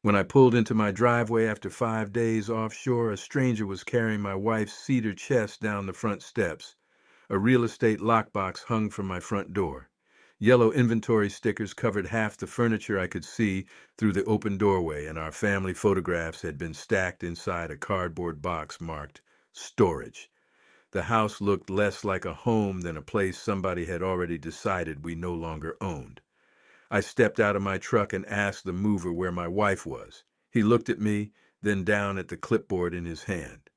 When I pulled into my driveway after 5 days offshore, a stranger was carrying my wife's cedar chest down the front steps. A real estate lockbox hung from my front door. Yellow inventory stickers covered half the furniture I could see through the open doorway, and our family photographs had been stacked inside a cardboard box marked storage. The house looked less like a home than a place somebody had already decided we no longer owned. I stepped out of my truck and asked the mover where my wife was. He looked at me, then down at the clipboard in his hand.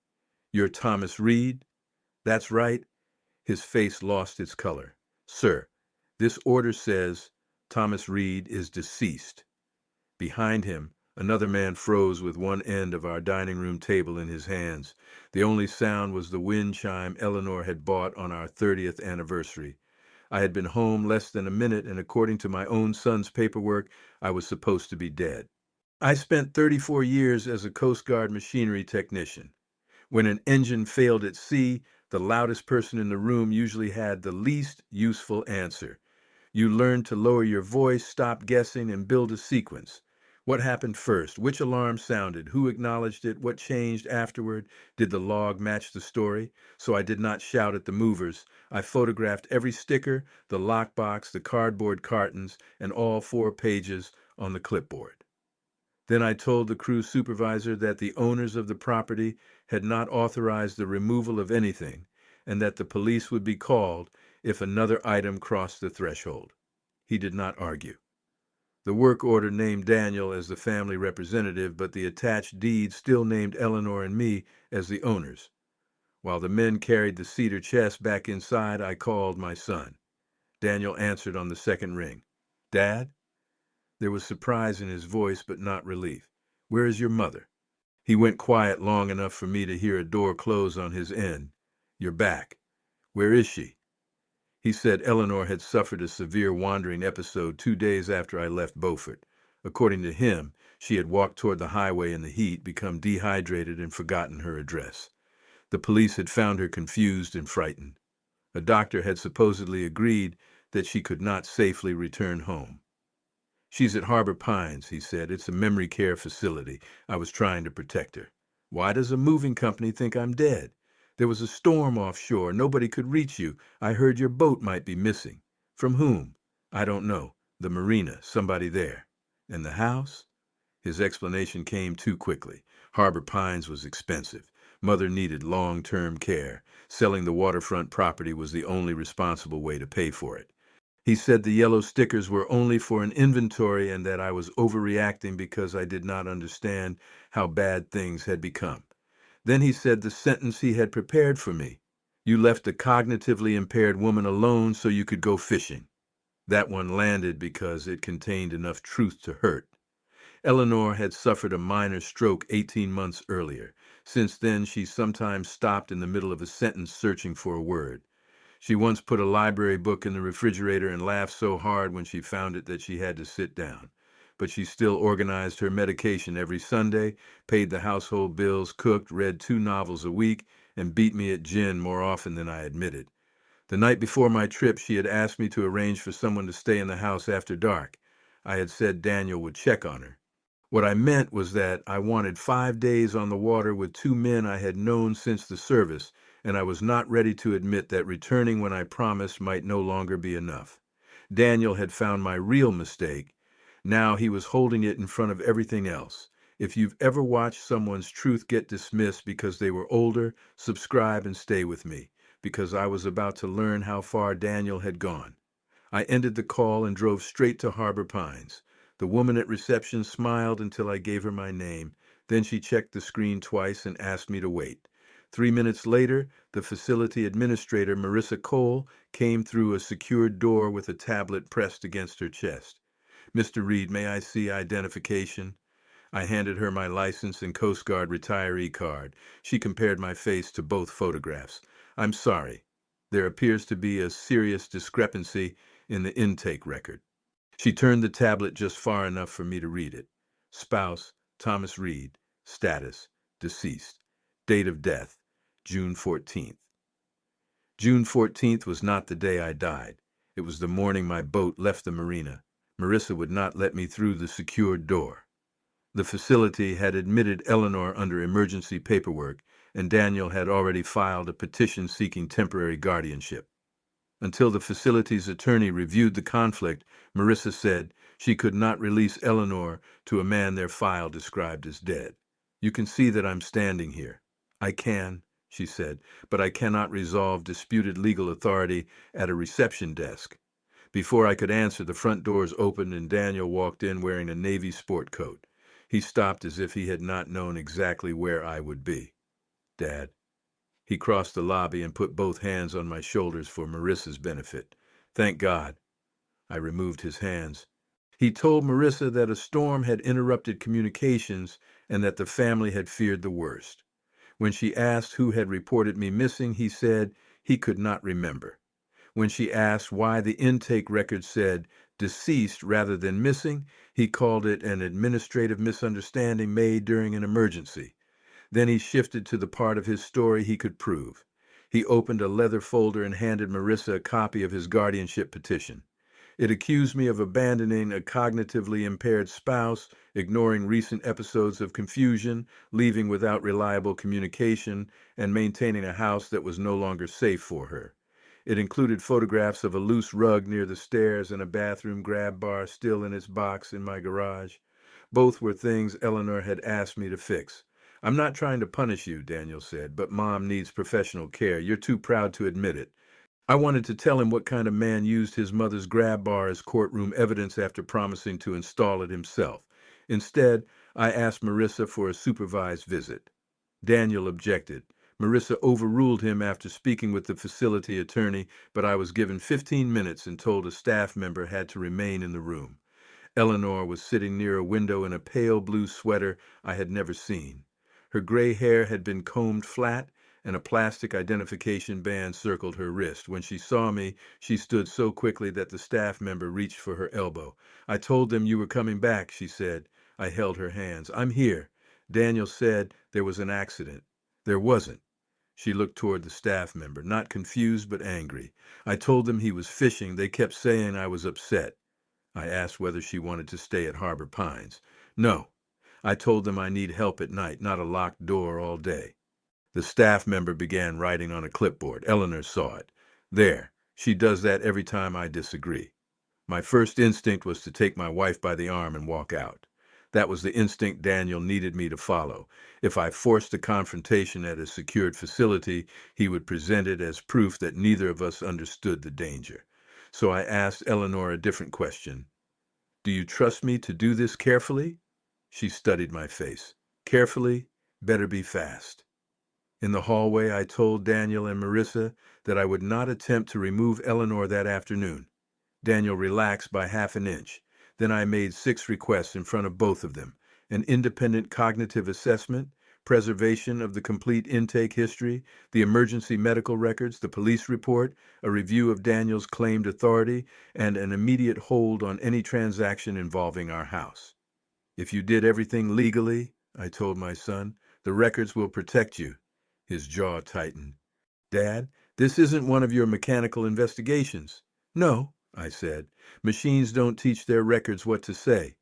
"You're Thomas Reed?" "That's right." His face lost its color. "Sir, this order says Thomas Reed is deceased." Behind him, another man froze with one end of our dining room table in his hands. The only sound was the wind chime Eleanor had bought on our 30th anniversary. I had been home less than a minute, and according to my own son's paperwork, I was supposed to be dead. I spent 34 years as a Coast Guard machinery technician. When an engine failed at sea, the loudest person in the room usually had the least useful answer. You learned to lower your voice, stop guessing, and build a sequence. What happened first? Which alarm sounded? Who acknowledged it? What changed afterward? Did the log match the story? So I did not shout at the movers. I photographed every sticker, the lockbox, the cardboard cartons, and all 4 pages on the clipboard. Then I told the crew supervisor that the owners of the property had not authorized the removal of anything, and that the police would be called if another item crossed the threshold. He did not argue. The work order named Daniel as the family representative, but the attached deed still named Eleanor and me as the owners. While the men carried the cedar chest back inside, I called my son. Daniel answered on the second ring. "Dad?" There was surprise in his voice, but not relief. "Where is your mother?" He went quiet long enough for me to hear a door close on his end. "You're back. Where is she?" He said Eleanor had suffered a severe wandering episode 2 days after I left Beaufort. According to him, she had walked toward the highway in the heat, become dehydrated, and forgotten her address. The police had found her confused and frightened. A doctor had supposedly agreed that she could not safely return home. "She's at Harbor Pines," he said. "It's a memory care facility. I was trying to protect her." "Why does a moving company think I'm dead?" "There was a storm offshore. Nobody could reach you. I heard your boat might be missing." "From whom?" "I don't know. The marina. Somebody there." "And the house?" His explanation came too quickly. Harbor Pines was expensive. Mother needed long-term care. Selling the waterfront property was the only responsible way to pay for it. He said the yellow stickers were only for an inventory and that I was overreacting because I did not understand how bad things had become. Then he said the sentence he had prepared for me: "You left a cognitively impaired woman alone so you could go fishing." That one landed because it contained enough truth to hurt. Eleanor had suffered a minor stroke 18 months earlier. Since then, she sometimes stopped in the middle of a sentence searching for a word. She once put a library book in the refrigerator and laughed so hard when she found it that she had to sit down. But she still organized her medication every Sunday, paid the household bills, cooked, read 2 novels a week, and beat me at gin more often than I admitted. The night before my trip, she had asked me to arrange for someone to stay in the house after dark. I had said Daniel would check on her. What I meant was that I wanted 5 days on the water with 2 men I had known since the service, and I was not ready to admit that returning when I promised might no longer be enough. Daniel had found my real mistake. Now he was holding it in front of everything else. If you've ever watched someone's truth get dismissed because they were older, subscribe and stay with me, because I was about to learn how far Daniel had gone. I ended the call and drove straight to Harbor Pines. The woman at reception smiled until I gave her my name. Then she checked the screen twice and asked me to wait. 3 minutes later, the facility administrator, Marissa Cole, came through a secured door with a tablet pressed against her chest. "Mr. Reed, may I see identification?" I handed her my license and Coast Guard retiree card. She compared my face to both photographs. "I'm sorry. There appears to be a serious discrepancy in the intake record." She turned the tablet just far enough for me to read it. "Spouse, Thomas Reed. Status, deceased. Date of death, June 14th. June 14th was not the day I died. It was the morning my boat left the marina. Marissa would not let me through the secured door. The facility had admitted Eleanor under emergency paperwork, and Daniel had already filed a petition seeking temporary guardianship. Until the facility's attorney reviewed the conflict, Marissa said she could not release Eleanor to a man their file described as dead. You can see that I'm standing here. I can, she said, but I cannot resolve disputed legal authority at a reception desk. Before I could answer, the front doors opened and Daniel walked in wearing a navy sport coat. He stopped as if he had not known exactly where I would be. Dad. He crossed the lobby and put both hands on my shoulders for Marissa's benefit. Thank God. I removed his hands. He told Marissa that a storm had interrupted communications and that the family had feared the worst. When she asked who had reported me missing, he said he could not remember. When she asked why the intake record said deceased rather than missing, he called it an administrative misunderstanding made during an emergency. Then he shifted to the part of his story he could prove. He opened a leather folder and handed Marissa a copy of his guardianship petition. It accused me of abandoning a cognitively impaired spouse, ignoring recent episodes of confusion, leaving without reliable communication, and maintaining a house that was no longer safe for her. It included photographs of a loose rug near the stairs and a bathroom grab bar still in its box in my garage. Both were things Eleanor had asked me to fix. I'm not trying to punish you, Daniel said, but Mom needs professional care. You're too proud to admit it. I wanted to tell him what kind of man used his mother's grab bar as courtroom evidence after promising to install it himself. Instead, I asked Marissa for a supervised visit. Daniel objected. Marissa overruled him after speaking with the facility attorney, but I was given 15 minutes and told a staff member had to remain in the room. Eleanor was sitting near a window in a pale blue sweater I had never seen. Her gray hair had been combed flat, and a plastic identification band circled her wrist. When she saw me, she stood so quickly that the staff member reached for her elbow. I told them you were coming back, she said. I held her hands. I'm here. Daniel said there was an accident. There wasn't. She looked toward the staff member, not confused but angry. I told them he was fishing. They kept saying I was upset. I asked whether she wanted to stay at Harbor Pines. No. I told them I need help at night, not a locked door all day. The staff member began writing on a clipboard. Eleanor saw it. There. She does that every time I disagree. My first instinct was to take my wife by the arm and walk out. That was the instinct Daniel needed me to follow. If I forced a confrontation at a secured facility, he would present it as proof that neither of us understood the danger. So I asked Eleanor a different question. Do you trust me to do this carefully? She studied my face. Carefully, better be fast. In the hallway, I told Daniel and Marissa that I would not attempt to remove Eleanor that afternoon. Daniel relaxed by half an inch. Then I made 6 requests in front of both of them: an independent cognitive assessment, preservation of the complete intake history, the emergency medical records, the police report, a review of Daniel's claimed authority, and an immediate hold on any transaction involving our house. If you did everything legally, I told my son, the records will protect you. His jaw tightened. Dad, this isn't one of your mechanical investigations. No, I said. Machines don't teach their records what to say.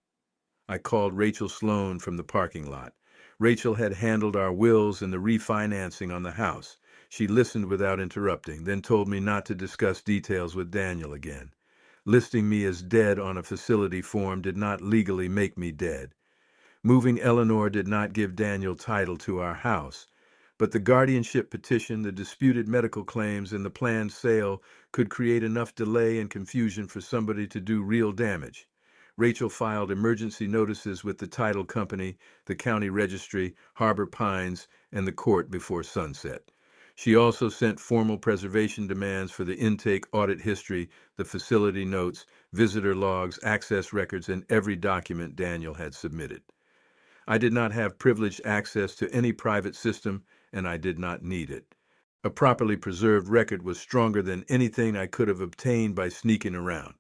I called Rachel Sloan from the parking lot. Rachel had handled our wills and the refinancing on the house. She listened without interrupting, then told me not to discuss details with Daniel again. Listing me as dead on a facility form did not legally make me dead. Moving Eleanor did not give Daniel title to our house. But the guardianship petition, the disputed medical claims, and the planned sale could create enough delay and confusion for somebody to do real damage. Rachel filed emergency notices with the title company, the county registry, Harbor Pines, and the court before sunset. She also sent formal preservation demands for the intake audit history, the facility notes, visitor logs, access records, and every document Daniel had submitted. I did not have privileged access to any private system, and I did not need it. A properly preserved record was stronger than anything I could have obtained by sneaking around.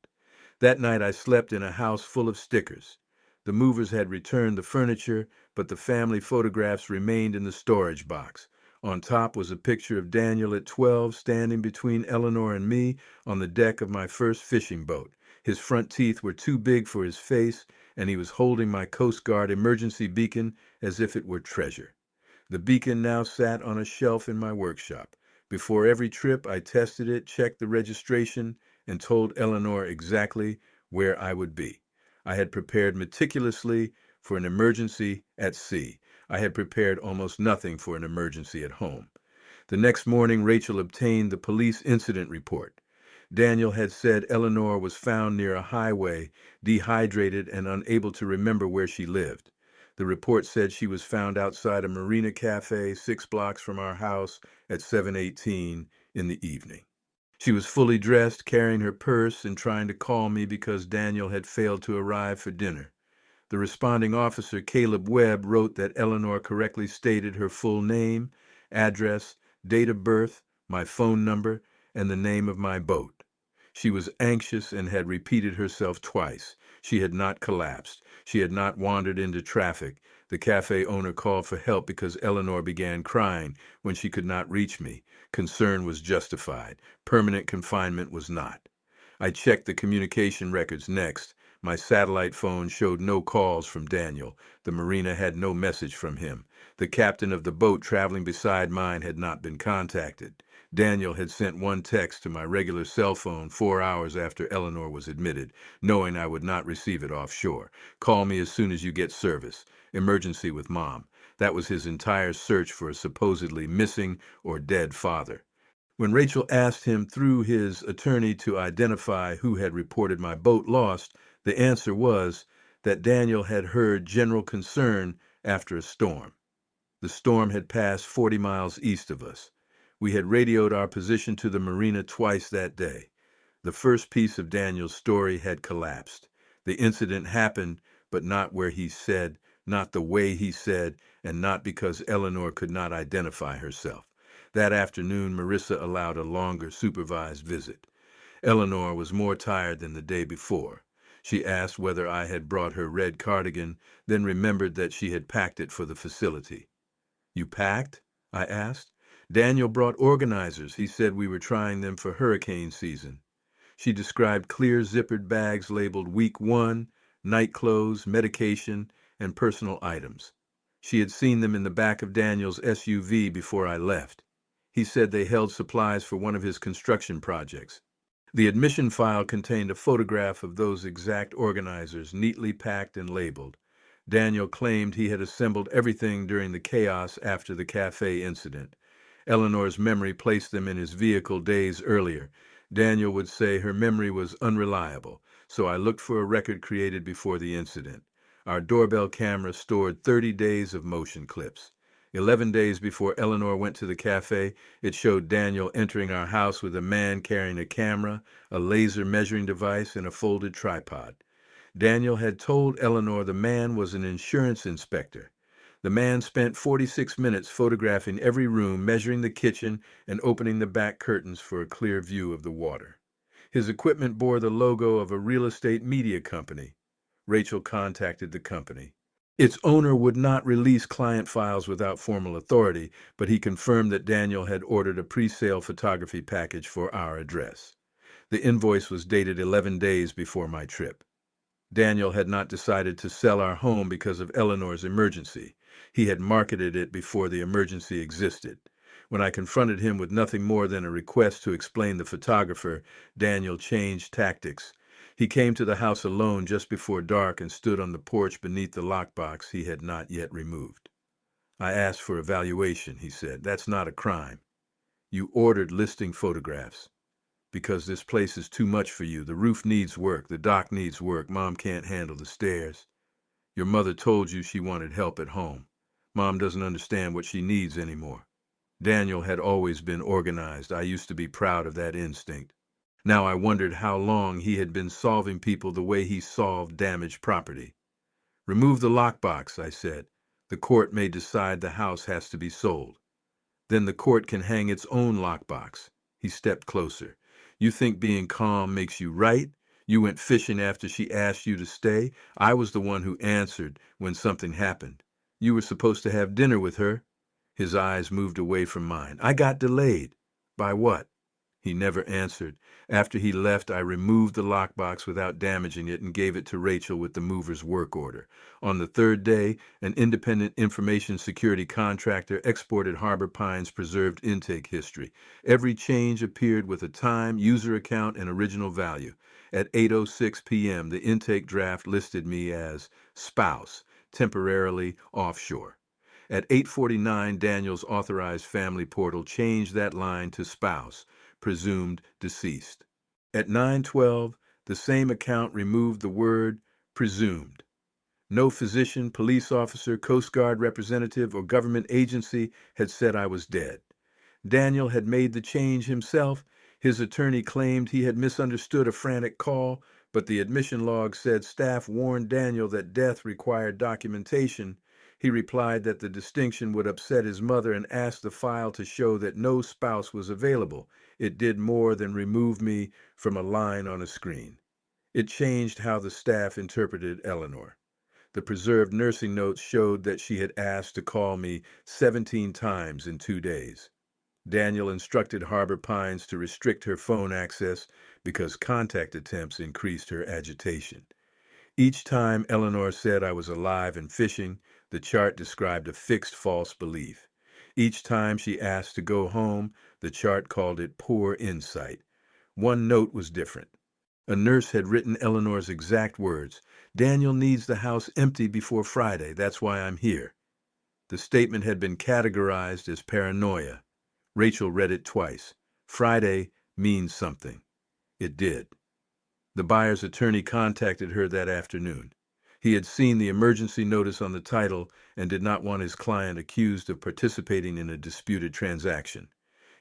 That night I slept in a house full of stickers. The movers had returned the furniture, but the family photographs remained in the storage box. On top was a picture of Daniel at 12 standing between Eleanor and me on the deck of my first fishing boat. His front teeth were too big for his face, and he was holding my Coast Guard emergency beacon as if it were treasure. The beacon now sat on a shelf in my workshop. Before every trip, I tested it, checked the registration, and told Eleanor exactly where I would be. I had prepared meticulously for an emergency at sea. I had prepared almost nothing for an emergency at home. The next morning, Rachel obtained the police incident report. Daniel had said Eleanor was found near a highway, dehydrated and unable to remember where she lived. The report said she was found outside a marina cafe 6 blocks from our house at 7:18 in the evening. She was fully dressed, carrying her purse, and trying to call me because Daniel had failed to arrive for dinner. The responding officer, Caleb Webb, wrote that Eleanor correctly stated her full name, address, date of birth, my phone number, and the name of my boat. She was anxious and had repeated herself twice. She had not collapsed. She had not wandered into traffic. The cafe owner called for help because Eleanor began crying when she could not reach me. Concern was justified. Permanent confinement was not. I checked the communication records next. My satellite phone showed no calls from Daniel. The marina had no message from him. The captain of the boat traveling beside mine had not been contacted. Daniel had sent one text to my regular cell phone 4 hours after Eleanor was admitted, knowing I would not receive it offshore. Call me as soon as you get service. Emergency with Mom. That was his entire search for a supposedly missing or dead father. When Rachel asked him through his attorney to identify who had reported my boat lost, the answer was that Daniel had heard general concern after a storm. The storm had passed 40 miles east of us. We had radioed our position to the marina twice that day. The first piece of Daniel's story had collapsed. The incident happened, but not where he said, not the way he said, and not because Eleanor could not identify herself. That afternoon, Marissa allowed a longer supervised visit. Eleanor was more tired than the day before. She asked whether I had brought her red cardigan, then remembered that she had packed it for the facility. You packed? I asked. Daniel brought organizers. He said we were trying them for hurricane season. She described clear zippered bags labeled Week 1, night clothes, medication, and personal items. She had seen them in the back of Daniel's SUV before I left. He said they held supplies for one of his construction projects. The admission file contained a photograph of those exact organizers, neatly packed and labeled. Daniel claimed he had assembled everything during the chaos after the cafe incident. Eleanor's memory placed them in his vehicle days earlier. Daniel would say her memory was unreliable, so I looked for a record created before the incident. Our doorbell camera stored 30 days of motion clips. 11 days before Eleanor went to the cafe, it showed Daniel entering our house with a man carrying a camera, a laser measuring device, and a folded tripod. Daniel had told Eleanor the man was an insurance inspector. The man spent 46 minutes photographing every room, measuring the kitchen, and opening the back curtains for a clear view of the water. His equipment bore the logo of a real estate media company. Rachel contacted the company. Its owner would not release client files without formal authority, but he confirmed that Daniel had ordered a pre-sale photography package for our address. The invoice was dated 11 days before my trip. Daniel had not decided to sell our home because of Eleanor's emergency. He had marketed it before the emergency existed. When I confronted him with nothing more than a request to explain the photographer, Daniel changed tactics. He came to the house alone just before dark and stood on the porch beneath the lockbox he had not yet removed. I asked for a valuation, he said. That's not a crime. You ordered listing photographs. Because this place is too much for you. The roof needs work. The dock needs work. Mom can't handle the stairs. Your mother told you she wanted help at home. Mom doesn't understand what she needs anymore. Daniel had always been organized. I used to be proud of that instinct. Now I wondered how long he had been solving people the way he solved damaged property. Remove the lockbox, I said. The court may decide the house has to be sold. Then the court can hang its own lockbox. He stepped closer. You think being calm makes you right? You went fishing after she asked you to stay. I was the one who answered when something happened. You were supposed to have dinner with her. His eyes moved away from mine. I got delayed. By what? He never answered. After he left, I removed the lockbox without damaging it and gave it to Rachel with the mover's work order. On the third day, an independent information security contractor exported Harbor Pines' preserved intake history. Every change appeared with a time, user account, and original value. At 8:06 p.m., the intake draft listed me as spouse, temporarily offshore. At 8:49, Daniel's authorized family portal changed that line to spouse, presumed deceased. At 9:12, the same account removed the word presumed. No physician, police officer, Coast Guard representative, or government agency had said I was dead. Daniel had made the change himself. His attorney claimed he had misunderstood a frantic call, but the admission log said staff warned Daniel that death required documentation. He replied that the distinction would upset his mother and asked the file to show that no spouse was available. It did more than remove me from a line on a screen. It changed how the staff interpreted Eleanor. The preserved nursing notes showed that she had asked to call me 17 times in 2 days. Daniel instructed Harbor Pines to restrict her phone access because contact attempts increased her agitation. Each time Eleanor said I was alive and fishing, the chart described a fixed false belief. Each time she asked to go home, the chart called it poor insight. One note was different. A nurse had written Eleanor's exact words: "Daniel needs the house empty before Friday. That's why I'm here." The statement had been categorized as paranoia. Rachel read it twice. Friday means something. It did. The buyer's attorney contacted her that afternoon. He had seen the emergency notice on the title and did not want his client accused of participating in a disputed transaction.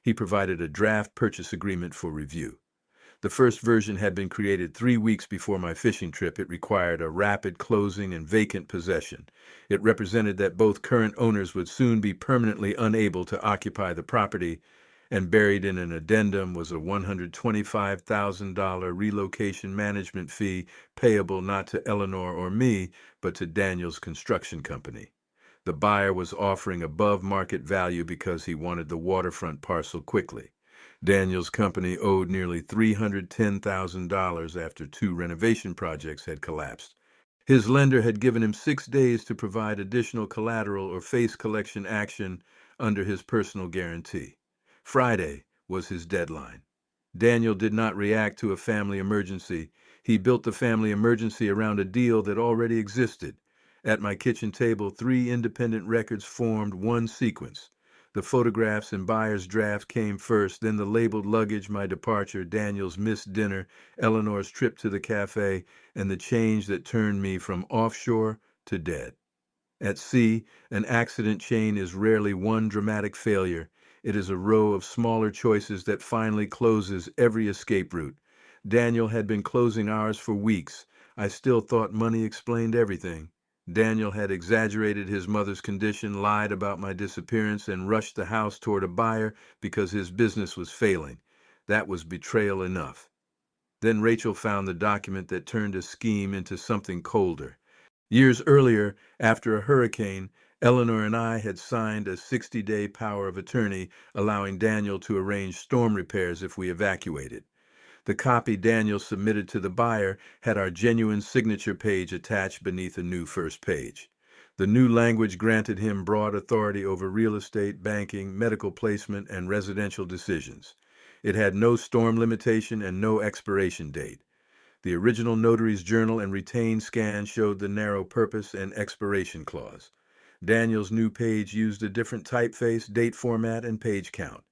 He provided a draft purchase agreement for review. The first version had been created 3 weeks before my fishing trip. It required a rapid closing and vacant possession. It represented that both current owners would soon be permanently unable to occupy the property, and buried in an addendum was a $125,000 relocation management fee payable not to Eleanor or me, but to Daniel's construction company. The buyer was offering above market value because he wanted the waterfront parcel quickly. Daniel's company owed nearly $310,000 after 2 renovation projects had collapsed. His lender had given him 6 days to provide additional collateral or face collection action under his personal guarantee. Friday was his deadline. Daniel did not react to a family emergency. He built the family emergency around a deal that already existed. At my kitchen table, 3 independent records formed one sequence. The photographs and buyer's draft came first, then the labeled luggage, my departure, Daniel's missed dinner, Eleanor's trip to the cafe, and the change that turned me from offshore to dead. At sea, an accident chain is rarely one dramatic failure. It is a row of smaller choices that finally closes every escape route. Daniel had been closing ours for weeks. I still thought money explained everything. Daniel had exaggerated his mother's condition, lied about my disappearance, and rushed the house toward a buyer because his business was failing. That was betrayal enough. Then Rachel found the document that turned a scheme into something colder. Years earlier, after a hurricane, Eleanor and I had signed a 60-day power of attorney allowing Daniel to arrange storm repairs if we evacuated. The copy Daniel submitted to the buyer had our genuine signature page attached beneath a new first page. The new language granted him broad authority over real estate, banking, medical placement, and residential decisions. It had no storm limitation and no expiration date. The original notary's journal and retained scan showed the narrow purpose and expiration clause. Daniel's new page used a different typeface, date format, and page count.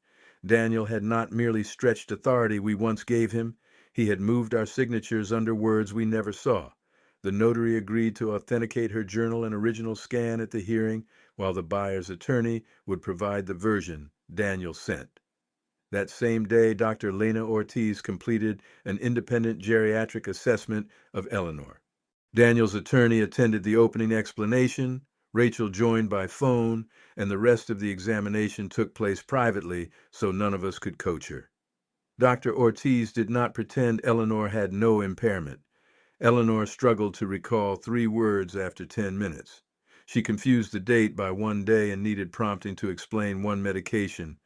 Daniel had not merely stretched authority we once gave him, he had moved our signatures under words we never saw. The notary agreed to authenticate her journal and original scan at the hearing, while the buyer's attorney would provide the version Daniel sent. That same day, Dr. Lena Ortiz completed an independent geriatric assessment of Eleanor. Daniel's attorney attended the opening explanation, Rachel joined by phone, and the rest of the examination took place privately so none of us could coach her. Dr. Ortiz did not pretend Eleanor had no impairment. Eleanor struggled to recall 3 words after 10 minutes. She confused the date by 1 day and needed prompting to explain one medication,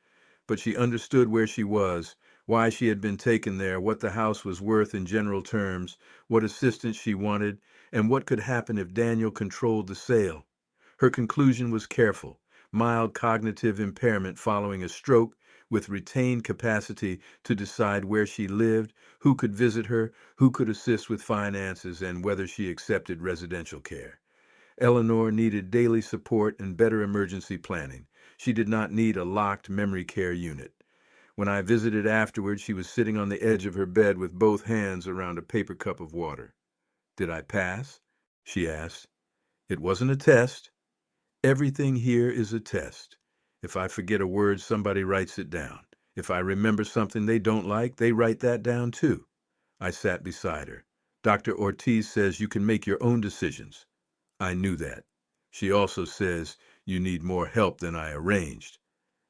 but she understood where she was, why she had been taken there, what the house was worth in general terms, what assistance she wanted, and what could happen if Daniel controlled the sale. Her conclusion was careful: mild cognitive impairment following a stroke, with retained capacity to decide where she lived, who could visit her, who could assist with finances, and whether she accepted residential care. Eleanor needed daily support and better emergency planning. She did not need a locked memory care unit. When I visited afterward, she was sitting on the edge of her bed with both hands around a paper cup of water. "Did I pass?" she asked. "It wasn't a test. Everything here is a test. If I forget a word, somebody writes it down. If I remember something they don't like, they write that down too." I sat beside her. "Dr. Ortiz says you can make your own decisions." I knew that. "She also says you need more help than I arranged."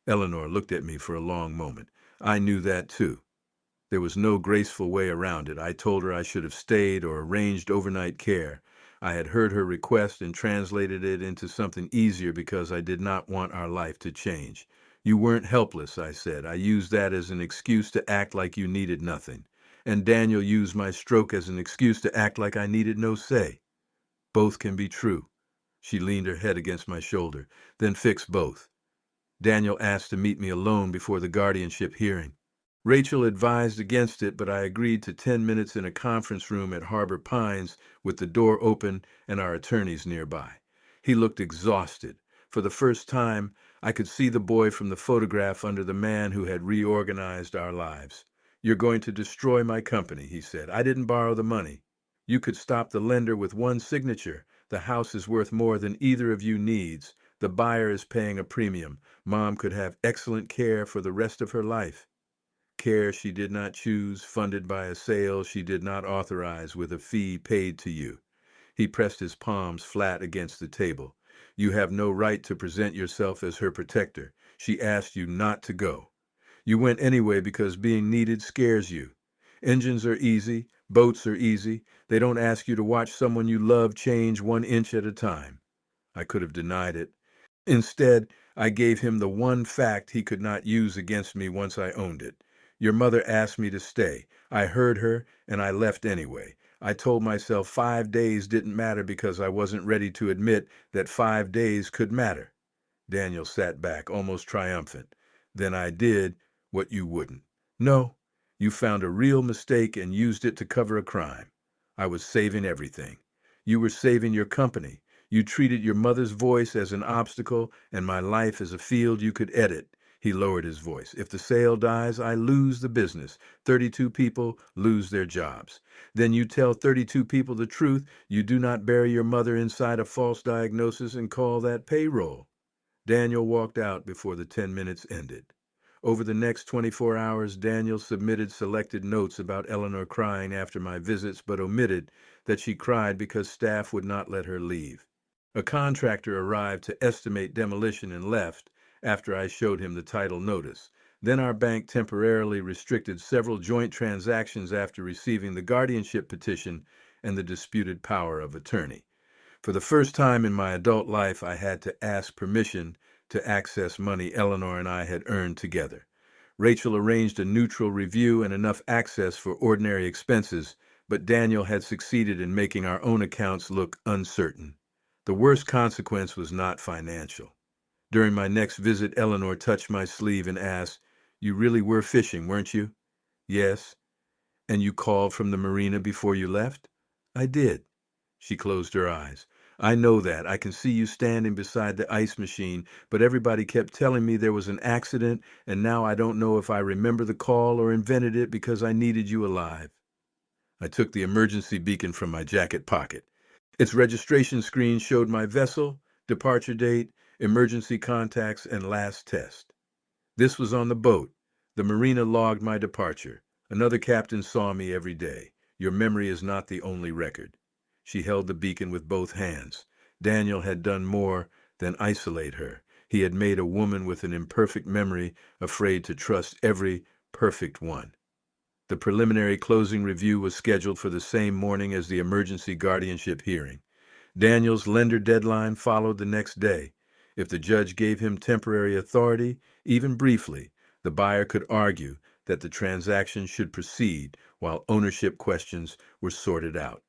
Eleanor looked at me for a long moment. I knew that too. There was no graceful way around it. I told her I should have stayed or arranged overnight care. I had heard her request and translated it into something easier because I did not want our life to change. "You weren't helpless," I said. "I used that as an excuse to act like you needed nothing. And Daniel used my stroke as an excuse to act like I needed no say. Both can be true." She leaned her head against my shoulder. "Then fix both." Daniel asked to meet me alone before the guardianship hearing. Rachel advised against it, but I agreed to 10 minutes in a conference room at Harbor Pines with the door open and our attorneys nearby. He looked exhausted. For the first time, I could see the boy from the photograph under the man who had reorganized our lives. "You're going to destroy my company," he said. "I didn't borrow the money. You could stop the lender with one signature. The house is worth more than either of you needs. The buyer is paying a premium. Mom could have excellent care for the rest of her life. Care she did not choose, funded by a sale she did not authorize with a fee paid to you." He pressed his palms flat against the table. "You have no right to present yourself as her protector. She asked you not to go. You went anyway because being needed scares you. Engines are easy, boats are easy. They don't ask you to watch someone you love change 1 inch at a time." I could have denied it. Instead, I gave him the one fact he could not use against me once I owned it. "Your mother asked me to stay. I heard her, and I left anyway. I told myself 5 days didn't matter because I wasn't ready to admit that 5 days could matter." Daniel sat back, almost triumphant. "Then I did what you wouldn't. No, you found a real mistake and used it to cover a crime. I was saving everything. You were saving your company. You treated your mother's voice as an obstacle and my life as a field you could edit." He lowered his voice. "If the sale dies, I lose the business. 32 people lose their jobs. Then you tell 32 people the truth. You do not bury your mother inside a false diagnosis and call that payroll." Daniel walked out before the 10 minutes ended. Over the next 24 hours, Daniel submitted selected notes about Eleanor crying after my visits, but omitted that she cried because staff would not let her leave. A contractor arrived to estimate demolition and left after I showed him the title notice. Then our bank temporarily restricted several joint transactions after receiving the guardianship petition and the disputed power of attorney. For the first time in my adult life, I had to ask permission to access money Eleanor and I had earned together. Rachel arranged a neutral review and enough access for ordinary expenses, but Daniel had succeeded in making our own accounts look uncertain. The worst consequence was not financial. During my next visit, Eleanor touched my sleeve and asked, "You really were fishing, weren't you?" "Yes." "And you called from the marina before you left?" "I did." She closed her eyes. "I know that. I can see you standing beside the ice machine, but everybody kept telling me there was an accident, and now I don't know if I remember the call or invented it because I needed you alive." I took the emergency beacon from my jacket pocket. Its registration screen showed my vessel, departure date, emergency contacts, and last test. This was on the boat. The marina logged my departure. "Another captain saw me every day. Your memory is not the only record." She held the beacon with both hands. Daniel had done more than isolate her. He had made a woman with an imperfect memory afraid to trust every perfect one. The preliminary closing review was scheduled for the same morning as the emergency guardianship hearing. Daniel's lender deadline followed the next day. If the judge gave him temporary authority, even briefly, the buyer could argue that the transaction should proceed while ownership questions were sorted out.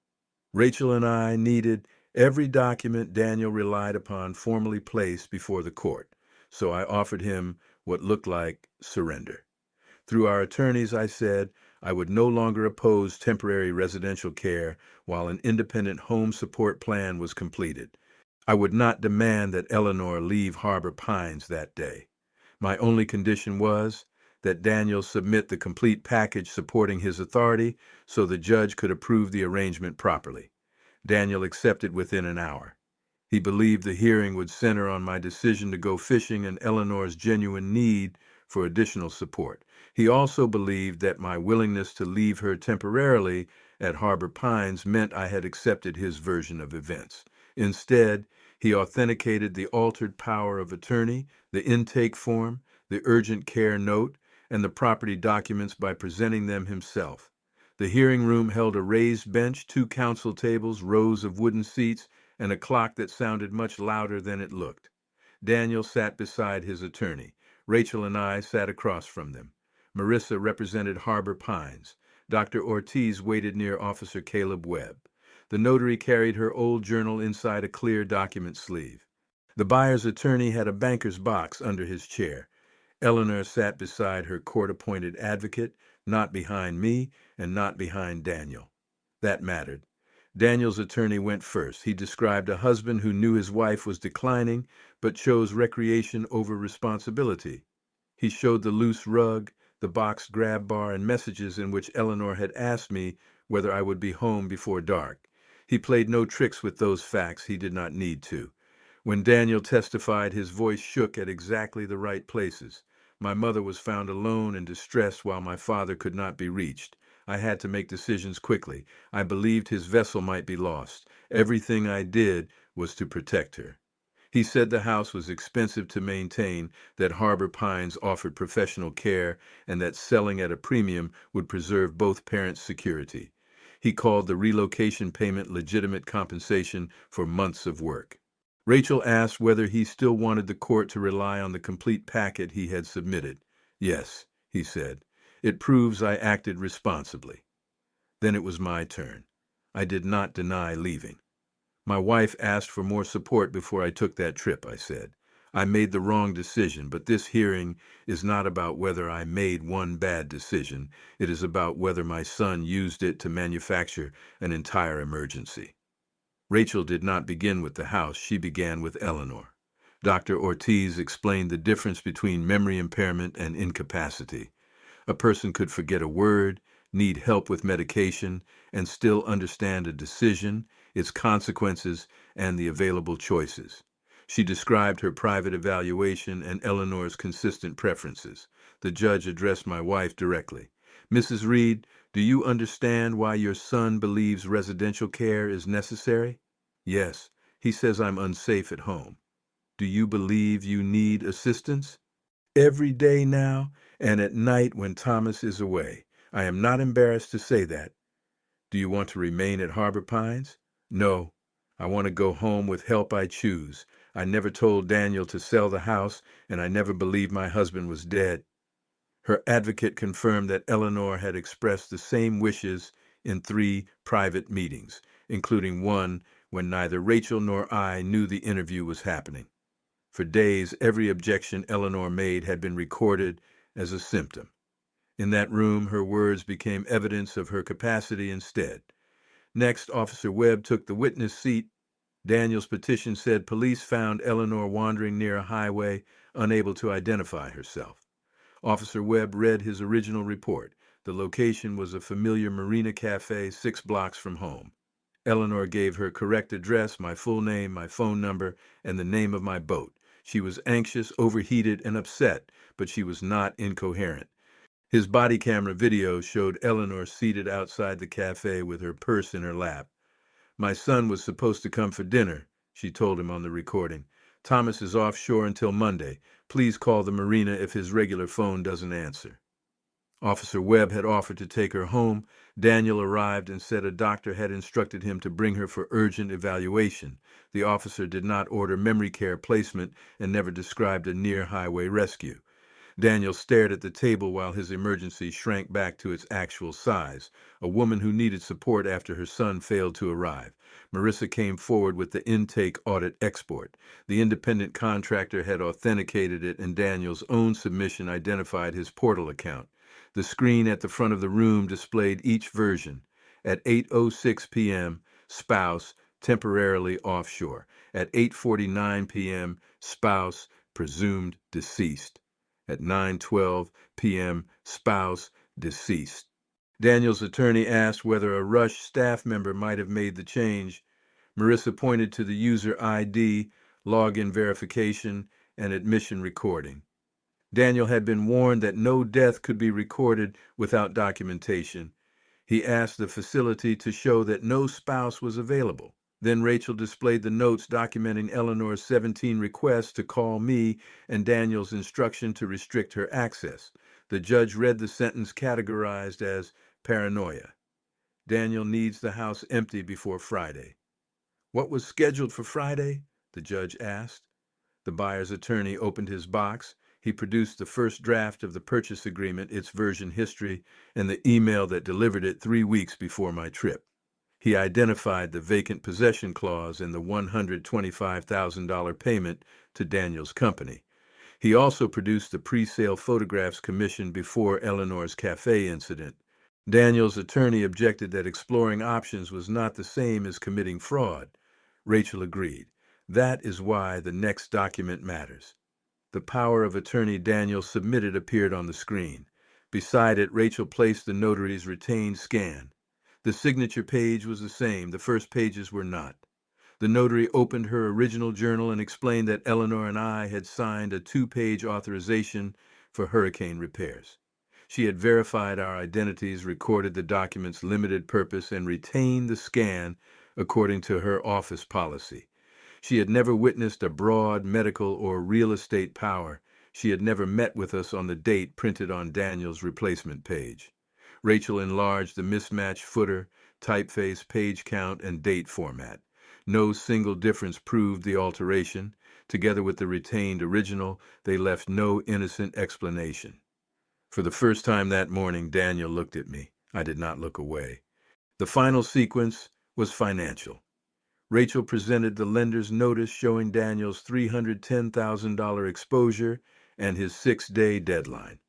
Rachel and I needed every document Daniel relied upon formally placed before the court, so I offered him what looked like surrender. Through our attorneys, I said I would no longer oppose temporary residential care while an independent home support plan was completed. I would not demand that Eleanor leave Harbor Pines that day. My only condition was that Daniel submit the complete package supporting his authority so the judge could approve the arrangement properly. Daniel accepted within an hour. He believed the hearing would center on my decision to go fishing and Eleanor's genuine need for additional support. He also believed that my willingness to leave her temporarily at Harbor Pines meant I had accepted his version of events. Instead, he authenticated the altered power of attorney, the intake form, the urgent care note, and the property documents by presenting them himself. The hearing room held a raised bench, two counsel tables, rows of wooden seats, and a clock that sounded much louder than it looked. Daniel sat beside his attorney. Rachel and I sat across from them. Marissa represented Harbor Pines. Dr. Ortiz waited near Officer Caleb Webb. The notary carried her old journal inside a clear document sleeve. The buyer's attorney had a banker's box under his chair. Eleanor sat beside her court-appointed advocate, not behind me and not behind Daniel. That mattered. Daniel's attorney went first. He described a husband who knew his wife was declining but chose recreation over responsibility. He showed the loose rug, the boxed grab bar, and messages in which Eleanor had asked me whether I would be home before dark. He played no tricks with those facts. He did not need to. When Daniel testified, his voice shook at exactly the right places. My mother was found alone and distressed while my father could not be reached. I had to make decisions quickly. I believed his vessel might be lost. Everything I did was to protect her. He said the house was expensive to maintain, that Harbor Pines offered professional care, and that selling at a premium would preserve both parents' security. He called the relocation payment legitimate compensation for months of work. Rachel asked whether he still wanted the court to rely on the complete packet he had submitted. Yes, he said. It proves I acted responsibly. Then it was my turn. I did not deny leaving. My wife asked for more support before I took that trip, I said. I made the wrong decision, but this hearing is not about whether I made one bad decision. It is about whether my son used it to manufacture an entire emergency. Rachel did not begin with the house. She began with Eleanor. Dr. Ortiz explained the difference between memory impairment and incapacity. A person could forget a word, need help with medication, and still understand a decision, its consequences, and the available choices. She described her private evaluation and Eleanor's consistent preferences. The judge addressed my wife directly. Mrs. Reed, do you understand why your son believes residential care is necessary? Yes, he says I'm unsafe at home. Do you believe you need assistance? Every day now, and at night when Thomas is away. I am not embarrassed to say that. Do you want to remain at Harbor Pines? No. I want to go home with help I choose. I never told Daniel to sell the house, and I never believed my husband was dead. Her advocate confirmed that Eleanor had expressed the same wishes in 3 private meetings, including one when neither Rachel nor I knew the interview was happening. For days, every objection Eleanor made had been recorded as a symptom. In that room, her words became evidence of her capacity instead. Next, Officer Webb took the witness seat. Daniel's petition said police found Eleanor wandering near a highway, unable to identify herself. Officer Webb read his original report. The location was a familiar marina cafe 6 blocks from home. Eleanor gave her correct address, my full name, my phone number, and the name of my boat. She was anxious, overheated, and upset, but she was not incoherent. His body camera video showed Eleanor seated outside the cafe with her purse in her lap. My son was supposed to come for dinner, she told him on the recording. Thomas is offshore until Monday. Please call the marina if his regular phone doesn't answer. Officer Webb had offered to take her home. Daniel arrived and said a doctor had instructed him to bring her for urgent evaluation. The officer did not order memory care placement and never described a near-highway rescue. Daniel stared at the table while his emergency shrank back to its actual size. A woman who needed support after her son failed to arrive. Marissa came forward with the intake audit export. The independent contractor had authenticated it, and Daniel's own submission identified his portal account. The screen at the front of the room displayed each version. At 8:06 p.m., spouse, temporarily offshore. At 8:49 p.m., spouse, presumed deceased. At 9:12 p.m., spouse, deceased. Daniel's attorney asked whether a Rush staff member might have made the change. Marissa pointed to the user ID, login verification, and admission recording. Daniel had been warned that no death could be recorded without documentation. He asked the facility to show that no spouse was available. Then Rachel displayed the notes documenting Eleanor's 17 requests to call me and Daniel's instruction to restrict her access. The judge read the sentence categorized as paranoia. Daniel needs the house empty before Friday. What was scheduled for Friday? The judge asked. The buyer's attorney opened his box. He produced the first draft of the purchase agreement, its version history, and the email that delivered it 3 weeks before my trip. He identified the vacant possession clause and the $125,000 payment to Daniel's company. He also produced the pre-sale photographs commissioned before Eleanor's cafe incident. Daniel's attorney objected that exploring options was not the same as committing fraud. Rachel agreed. That is why the next document matters. The power of attorney Daniel submitted appeared on the screen. Beside it, Rachel placed the notary's retained scan. The signature page was the same, the first pages were not. The notary opened her original journal and explained that Eleanor and I had signed a 2-page authorization for hurricane repairs. She had verified our identities, recorded the document's limited purpose, and retained the scan according to her office policy. She had never witnessed a broad medical or real estate power. She had never met with us on the date printed on Daniel's replacement page. Rachel enlarged the mismatched footer, typeface, page count, and date format. No single difference proved the alteration. Together with the retained original, they left no innocent explanation. For the first time that morning, Daniel looked at me. I did not look away. The final sequence was financial. Rachel presented the lender's notice showing Daniel's $310,000 exposure and his 6-day deadline.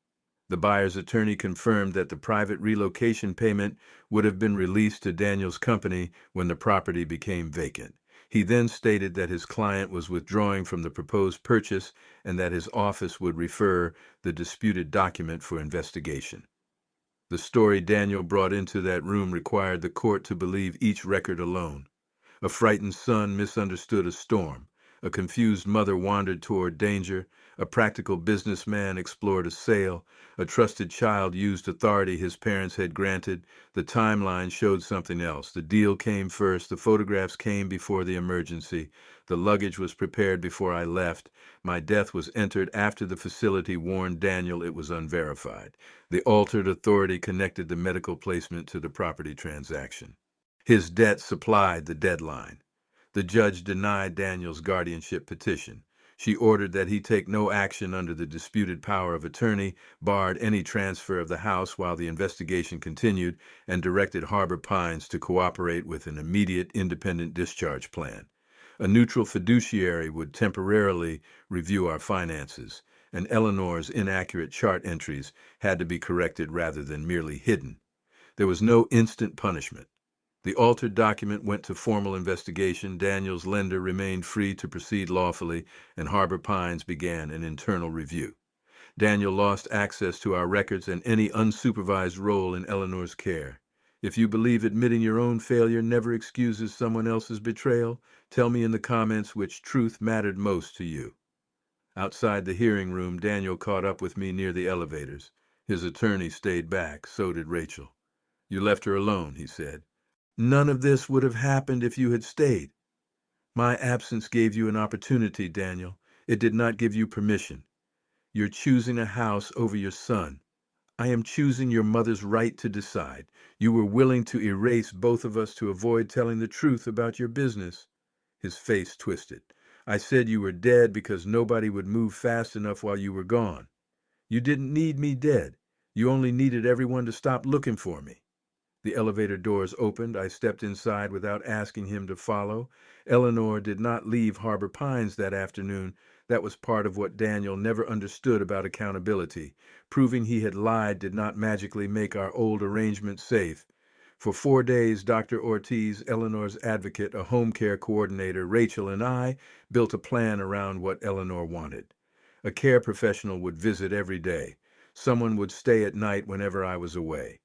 The buyer's attorney confirmed that the private relocation payment would have been released to Daniel's company when the property became vacant. He then stated that his client was withdrawing from the proposed purchase and that his office would refer the disputed document for investigation. The story Daniel brought into that room required the court to believe each record alone. A frightened son misunderstood a storm. A confused mother wandered toward danger. A practical businessman explored a sale. A trusted child used authority his parents had granted. The timeline showed something else. The deal came first. The photographs came before the emergency. The luggage was prepared before I left. My death was entered after the facility warned Daniel it was unverified. The altered authority connected the medical placement to the property transaction. His debt supplied the deadline. The judge denied Daniel's guardianship petition. She ordered that he take no action under the disputed power of attorney, barred any transfer of the house while the investigation continued, and directed Harbor Pines to cooperate with an immediate independent discharge plan. A neutral fiduciary would temporarily review our finances, and Eleanor's inaccurate chart entries had to be corrected rather than merely hidden. There was no instant punishment. The altered document went to formal investigation. Daniel's lender remained free to proceed lawfully, and Harbor Pines began an internal review. Daniel lost access to our records and any unsupervised role in Eleanor's care. If you believe admitting your own failure never excuses someone else's betrayal, tell me in the comments which truth mattered most to you. Outside the hearing room, Daniel caught up with me near the elevators. His attorney stayed back, so did Rachel. You left her alone, he said. None of this would have happened if you had stayed. My absence gave you an opportunity, Daniel. It did not give you permission. You're choosing a house over your son. I am choosing your mother's right to decide. You were willing to erase both of us to avoid telling the truth about your business. His face twisted. I said you were dead because nobody would move fast enough while you were gone. You didn't need me dead. You only needed everyone to stop looking for me. The elevator doors opened. I stepped inside without asking him to follow. Eleanor did not leave Harbor Pines that afternoon. That was part of what Daniel never understood about accountability. Proving he had lied did not magically make our old arrangement safe. For 4 days, Dr. Ortiz, Eleanor's advocate, a home care coordinator, Rachel, and I built a plan around what Eleanor wanted. A care professional would visit every day. Someone would stay at night whenever I was away.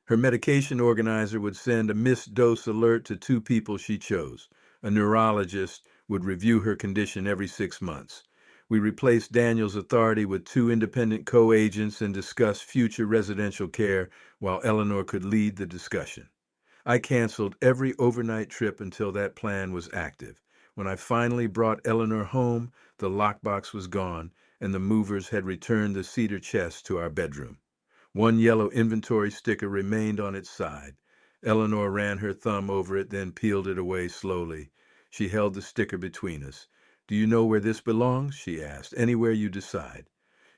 Her medication organizer would send a missed dose alert to 2 people she chose. A neurologist would review her condition every 6 months. We replaced Daniel's authority with 2 independent co-agents and discussed future residential care while Eleanor could lead the discussion. I canceled every overnight trip until that plan was active. When I finally brought Eleanor home, the lockbox was gone, and the movers had returned the cedar chest to our bedroom. One yellow inventory sticker remained on its side. Eleanor ran her thumb over it, then peeled it away slowly. She held the sticker between us. "Do you know where this belongs?" she asked. "Anywhere you decide."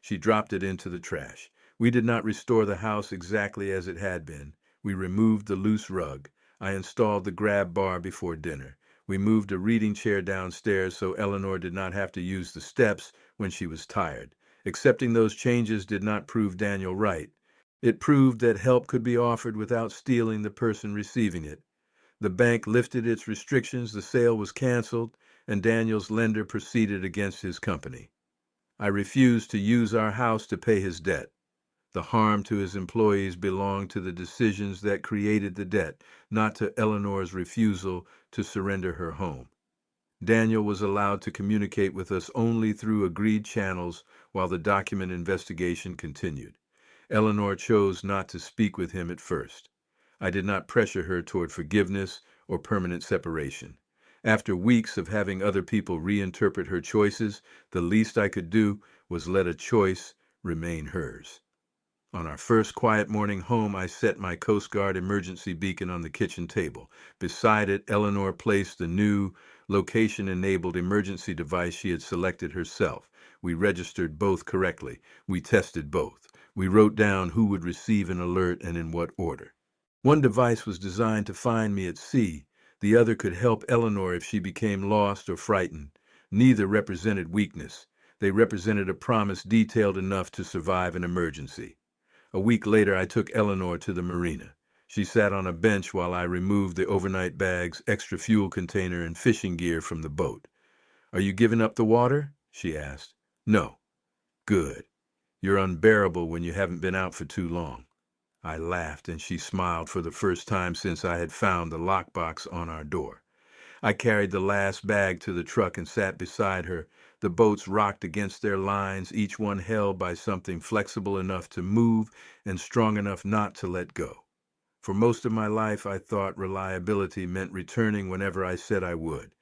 She dropped it into the trash. We did not restore the house exactly as it had been. We removed the loose rug. I installed the grab bar before dinner. We moved a reading chair downstairs so Eleanor did not have to use the steps when she was tired. Accepting those changes did not prove Daniel right. It proved that help could be offered without stealing the person receiving it. The bank lifted its restrictions, the sale was canceled, and Daniel's lender proceeded against his company. I refused to use our house to pay his debt. The harm to his employees belonged to the decisions that created the debt, not to Eleanor's refusal to surrender her home. Daniel was allowed to communicate with us only through agreed channels while the document investigation continued. Eleanor chose not to speak with him at first. I did not pressure her toward forgiveness or permanent separation. After weeks of having other people reinterpret her choices, the least I could do was let a choice remain hers. On our first quiet morning home, I set my Coast Guard emergency beacon on the kitchen table. Beside it, Eleanor placed the new location-enabled emergency device she had selected herself. We registered both correctly. We tested both. We wrote down who would receive an alert and in what order. One device was designed to find me at sea. The other could help Eleanor if she became lost or frightened. Neither represented weakness. They represented a promise detailed enough to survive an emergency. A week later, I took Eleanor to the marina. She sat on a bench while I removed the overnight bags, extra fuel container, and fishing gear from the boat. "Are you giving up the water?" she asked. "No." "Good. You're unbearable when you haven't been out for too long." I laughed, and she smiled for the first time since I had found the lockbox on our door. I carried the last bag to the truck and sat beside her. The boats rocked against their lines, each one held by something flexible enough to move and strong enough not to let go. For most of my life, I thought reliability meant returning whenever I said I would.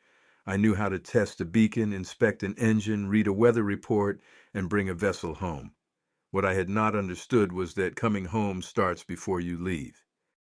I knew how to test a beacon, inspect an engine, read a weather report, and bring a vessel home. What I had not understood was that coming home starts before you leave.